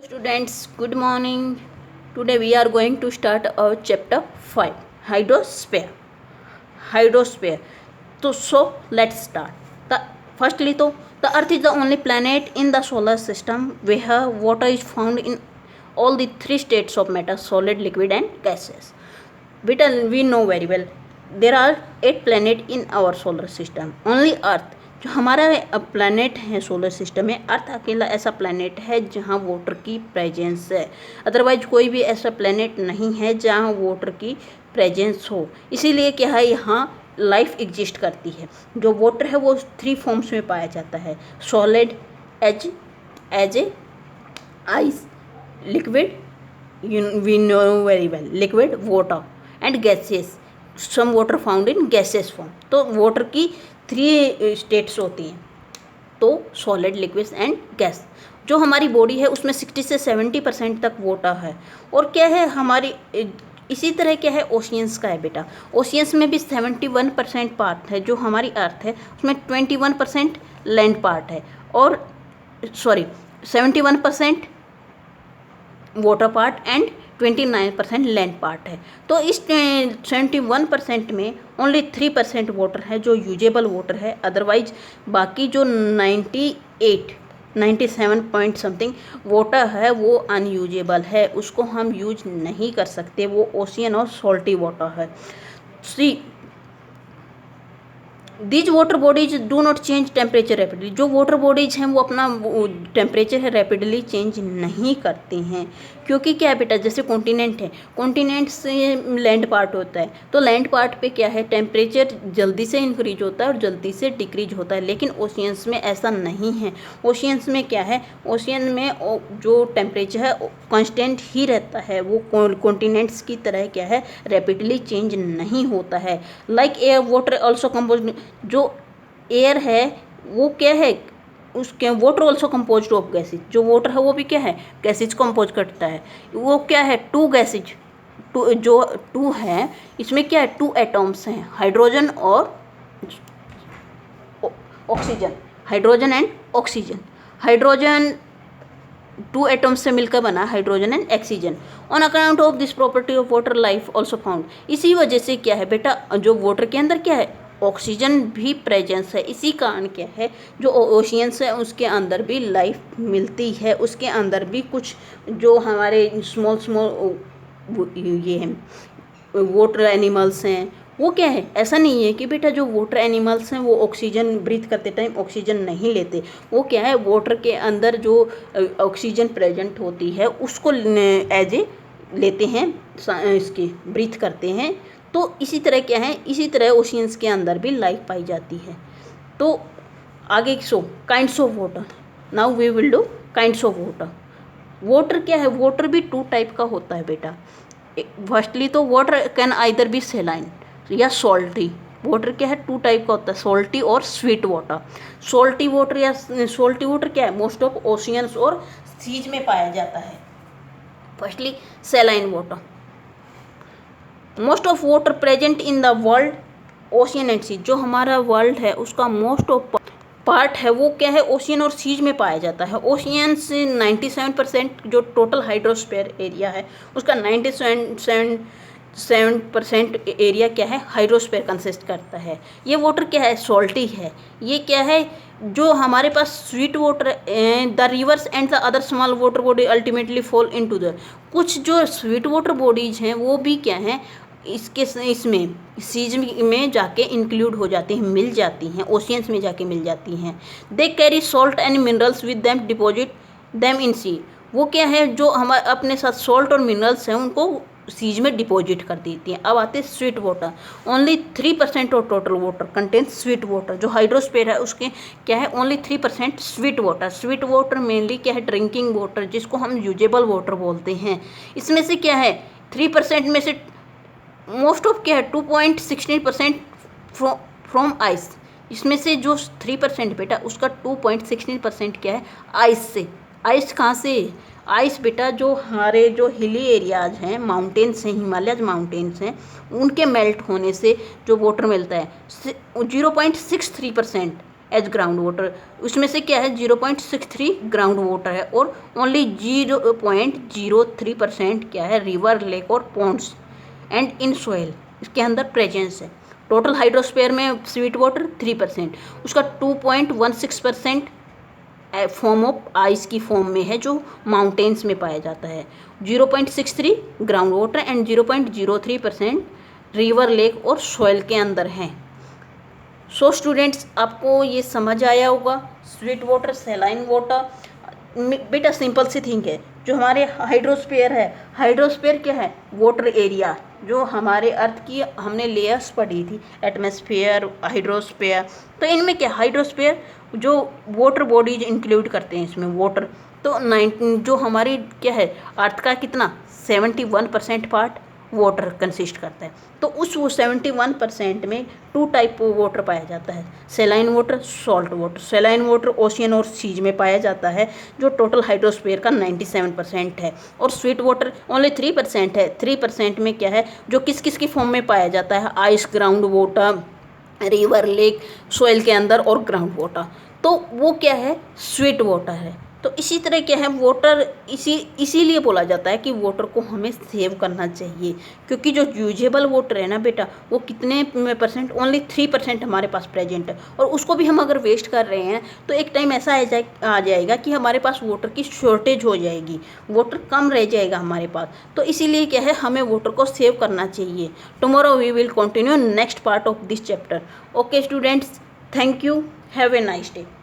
Students, good morning. Today we are going to start our chapter 5, Hydrosphere. Hydrosphere. So let's start. Firstly, the Earth is the only planet in the solar system where water is found in all the three states of matter: solid, liquid, and gaseous. We know very well there are 8 planets in our solar system. Only Earth, जो हमारा planet है solar system में, अर्थ अकेला ऐसा planet है जहाँ water की presence है. अदरवाइज कोई भी ऐसा प्लानट नहीं है जहाँ वाटर की प्रेजेंस हो. इसीलिए क्या है, यहाँ लाइफ एग्जिस्ट करती है. जो वाटर है वो 3 फॉर्म्स में पाया जाता है: solid, as a ice, liquid, we know very well, liquid, water, and gaseous, some water found in gaseous form. तो वाटर की 3 स्टेट्स होती हैं, तो सॉलिड, लिक्विड एंड गैस. जो हमारी बॉडी है उसमें 60 से 70% तक वाटर है. और क्या है हमारी, इसी तरह क्या है ओशियंस का है बेटा. ओशियंस में भी 71% पार्ट है. जो हमारी अर्थ है उसमें 21% लैंड पार्ट है, और 71% water part and 29% land part है. तो इस 71% में ओनली 3% वाटर है जो यूजेबल वाटर है. अदरवाइज बाकी जो 97 पॉइंट समथिंग वाटर है वो अनयूजेबल है, उसको हम यूज नहीं कर सकते. वो ओशियन और सॉल्टी वाटर है. These water bodies do not change temperature rapidly. जो वाटर बॉडीज हैं वो अपना टेम्परेचर है रैपिडली चेंज नहीं करते हैं, क्योंकि क्या है बेटा, जैसे कॉन्टिनेंट है, कॉन्टिनेंट से लैंड पार्ट होता है, तो लैंड पार्ट पे क्या है टेम्परेचर जल्दी से इंक्रीज होता है और जल्दी से डिक्रीज होता है. लेकिन ओशियंस में ऐसा नहीं है. ओशियंस में क्या है, ओशियन में जो टेम्परेचर है कांस्टेंट ही रहता है. वो कॉन्टिनेंट्स की तरह क्या है रैपिडली चेंज नहीं होता है. Like air, water also compose. जो एयर है वो क्या है, उसके water also composed of gases. जो वाटर है वो भी क्या है गैसेज कंपोज करता है. वो क्या है 2 गैसेज, जो 2 है इसमें क्या है 2 एटम्स हैं, हाइड्रोजन और oxygen. Hydrogen and oxygen. Hydrogen 2 atoms से मिलकर बना hydrogen and oxygen. On account of this property of water life also found. इसी वजह से क्या है बेटा, जो वाटर के अंदर क्या है ऑक्सीजन भी प्रेजेंस है. इसी कारण क्या है जो ओशियंस है उसके अंदर भी लाइफ मिलती है. उसके अंदर भी कुछ जो हमारे स्मॉल ये हैं वाटर एनिमल्स हैं, वो क्या है, ऐसा नहीं है कि बेटा जो वाटर एनिमल्स हैं वो ऑक्सीजन ब्रीथ करते टाइम ऑक्सीजन नहीं लेते. वो क्या है वाटर के अंदर जो ऑक्सीजन प्रेजेंट होती है उसको एज ए लेते हैं, इसकी ब्रीथ करते हैं. तो इसी तरह क्या है, इसी तरह ओशियंस के अंदर भी लाइफ पाई जाती है. तो आगे kinds of water. Now we will do kinds of water. Water क्या है, वाटर भी 2 टाइप का होता है बेटा. फर्स्टली तो water can either be saline या सॉल्टी. वाटर क्या है 2 टाइप का होता है, सॉल्टी और स्वीट वाटर. सॉल्टी वाटर या सॉल्टी वाटर क्या है मोस्ट ऑफ ओशियंस और सीज में पाया जाता है. Firstly saline water. Most of water present in the world ocean and sea. जो हमारा वर्ल्ड है उसका मोस्ट ऑफ पार्ट है वो क्या है ओशियन और सीज में पाया जाता है. ओशियन से 97% जो टोटल हाइड्रोस्फीयर एरिया है उसका 97% एरिया क्या है हाइड्रोस्फीयर कंसिस्ट करता है. ये वाटर क्या है सॉल्टी है. ये क्या है जो हमारे पास sweet water, the rivers and the other small water body ultimately fall into the. कुछ जो स्वीट वाटर बॉडीज हैं वो भी क्या हैं इसमें सीज में जाके इंक्लूड हो जाती हैं, मिल जाती हैं, ओशियंस में जाके मिल जाती हैं. They carry salt and minerals with them, deposit them in sea. वो क्या है जो हमारे अपने साथ सॉल्ट और मिनरल्स हैं उनको सीज में डिपॉजिट कर देती हैं. अब आते हैं sweet water. Only 3% of total water contains sweet water. जो हाइड्रोस्फीयर है उसके क्या है only 3% sweet water. Sweet water mainly क्या है ड्रिंकिंग वाटर, जिसको हम यूजेबल वाटर बोलते हैं. इसमें से क्या है 3% में से मोस्ट ऑफ क्या है 2.16% फ्रॉम आइस. इसमें से जो 3% बेटा उसका 2.16% क्या है आइस से. आइस कहाँ से, आइस बेटा जो हमारे जो हिली एरियाज हैं, माउंटेन्स हैं, हिमालयज माउंटेन्स हैं, उनके मेल्ट होने से जो वाटर मिलता है 0.63% एज ग्राउंड वाटर। उसमें से क्या है 0.63 ग्राउंड वाटर है और ओनली 0.03% क्या है रिवर, लेक और पॉन्ड्स एंड इन सोइल इसके अंदर प्रेजेंस है। टोटल हाइड्रोस्फीयर में स्वीट वाटर 3%, उसका 2.16% फॉर्म ऑफ आइस की फॉर्म में है जो माउंटेन्स में पाया जाता है। 0.63 ground water and 0.03% river, lake और सॉइल के अंदर हैं। सो स्टूडेंट्स, आपको ये समझ आया होगा स्वीट वाटर, सैलाइन वाटर। बेटा सिंपल सी थिंग है, जो हमारे हाइड्रोस्फीयर है, हाइड्रोस्फीयर क्या है वाटर एरिया, जो हमारे अर्थ की हमने लेयर्स पढ़ी थी, एटमॉस्फेयर, हाइड्रोस्फीयर। तो इनमें क्या हाइड्रोस्फीयर जो वाटर बॉडीज इंक्लूड करते हैं इसमें वाटर। तो 9 जो हमारी क्या है अर्थ का कितना 71% पार्ट वाटर कंसिस्ट करता है। तो उस वो 71% में 2 टाइप ऑफ वाटर पाया जाता है, saline water, salt water. Saline water ocean और सीज में पाया जाता है जो टोटल हाइड्रोस्फीयर का 97% है, और स्वीट वाटर ओनली 3% है। 3% में क्या है जो किस किस की फॉर्म में पाया जाता है, ice, ground water, river, lake, soil के अंदर और ग्राउंड वाटर। तो वो क्या है स्वीट वाटर है। तो इसी तरह क्या है वाटर इसीलिए बोला जाता है कि वाटर को हमें सेव करना चाहिए, क्योंकि जो यूजेबल वाटर है ना बेटा वो कितने परसेंट, ओनली 3% हमारे पास प्रेजेंट है, और उसको भी हम अगर वेस्ट कर रहे हैं तो एक टाइम ऐसा आ जाएगा कि हमारे पास वाटर की शॉर्टेज हो जाएगी, वाटर कम रह जाएगा हमारे पास। तो इसीलिए क्या है हमें वाटर को सेव करना चाहिए। Tomorrow we will continue next part of this chapter. Okay students, thank you, have a nice day.